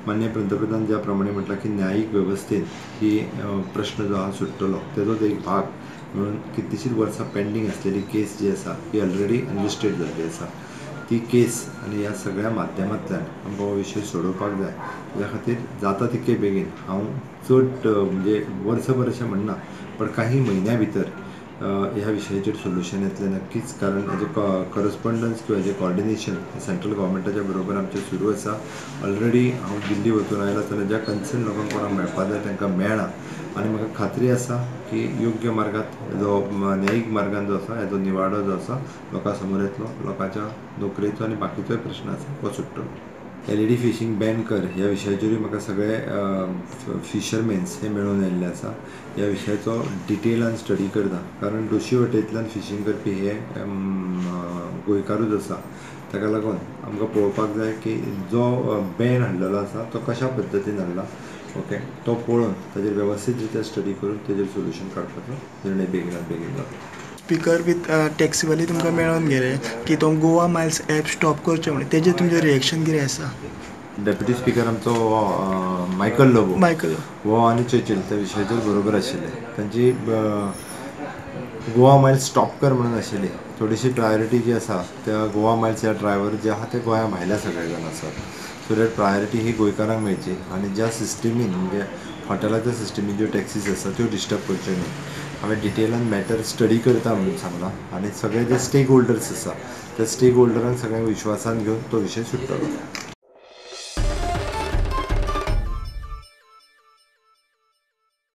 माननीय पंतप्रधान ज्या प्रमाणे म्हटलं की न्यायिक व्यवस्थेत ही प्रश्न जो हा सुट्टलो तेजोच एक भाग म्हणून कितलीशीच वर्सां पेंडींग असलेली केस जी आसा ही ऑलरेडी अनलिस्टेड जाल्ली आसा. ती केस आनी ह्या सगळ्या माध्यमांतल्यान आमकां हो विशय सोडोवपाक जाय. त्या खातीर जाता तितके बेगीन हांव चड म्हणजे वर्सभर अशें म्हणना पण काही म्हयन्या भितर ह्या विशयाचेर सोल्युशन येतलें नक्कीच. कारण हेजे करस्पॉन्डन्स किंवा हेजें कॉर्डिनेशन सेंट्रल गव्हर्मेंटाच्या बरोबर आमचें सुरू आसा. ऑलरेडी हांव दिल्ली वचून आयला जाल्यार ज्या कन्सर्न लोकांक कोणाक मेळपाक जाय तांकां मेळ्ळां आनी म्हाका खात्री आसा की योग्य मार्गात जो न्यायीक मार्गान जो आसा हेजो निवाडो जो आसा लोकां समोर येतलो. लोकांच्या नोकरेचो आनी बाकीचोय प्रश्न आसा तो सुट्टलो. LED फिशींग बॅन कर ह्या विशयाचेरूय म्हाका सगळे फिशरमॅन्स हे मेळून आयिल्ले आसा. ह्या विशयाचो डिटेलान स्टडी करता कारण दोशी वटेंतल्यान फिशींग करपी हे गोंयकारूच आसा. ताका लागून आमकां पळोवपाक जाय की जो बॅन हाडलेलो आसा तो कशा पद्दतीन हाडला. ओके, तो पळोवन ताजेर वेवस्थीत रित्या स्टडी करून ताजेर सोल्युशन काडपाचो निर्णय बेगिनात बेगीन जाता. स्पीकर विथ टॅक्सीवाली तुमकां मेळोन गेले की तो गोवा मायल्स ॲप स्टॉप करचें म्हणून तेजेर तुमचें रिएक्शन कितें आसा? डेप्युटी स्पीकर आमचो मायकल लोबो मायकल हो आनी चर्चिल त्या विशयाचेर बरोबर आशिल्ले. तांची गोवा मायल्स स्टॉप कर म्हणून आशिल्ली. थोडीशी प्रायोरिटी जी आसा त्या गोवा मायल्स ह्या ड्रायव्हर जे आहा ते गोंया भायल्या सगळे जाण आसात. सो दॅट प्रायोरिटी ही गोंयकारांक मेळची आनी ज्या सिस्टमीन म्हणजे हॉटेलाच्या सिस्टमीन ज्यो टॅक्सीज आसा त्यो डिस्टर्ब करच्यो न्ही. हांवें डिटेलान मॅटर स्टडी करता म्हणून सांगलां आनी सगळे जे स्टेक होल्डर्स आसा त्या स्टेक होल्डरांक सगळ्यांक विश्वासान घेवन तो विशय सुट्टलो.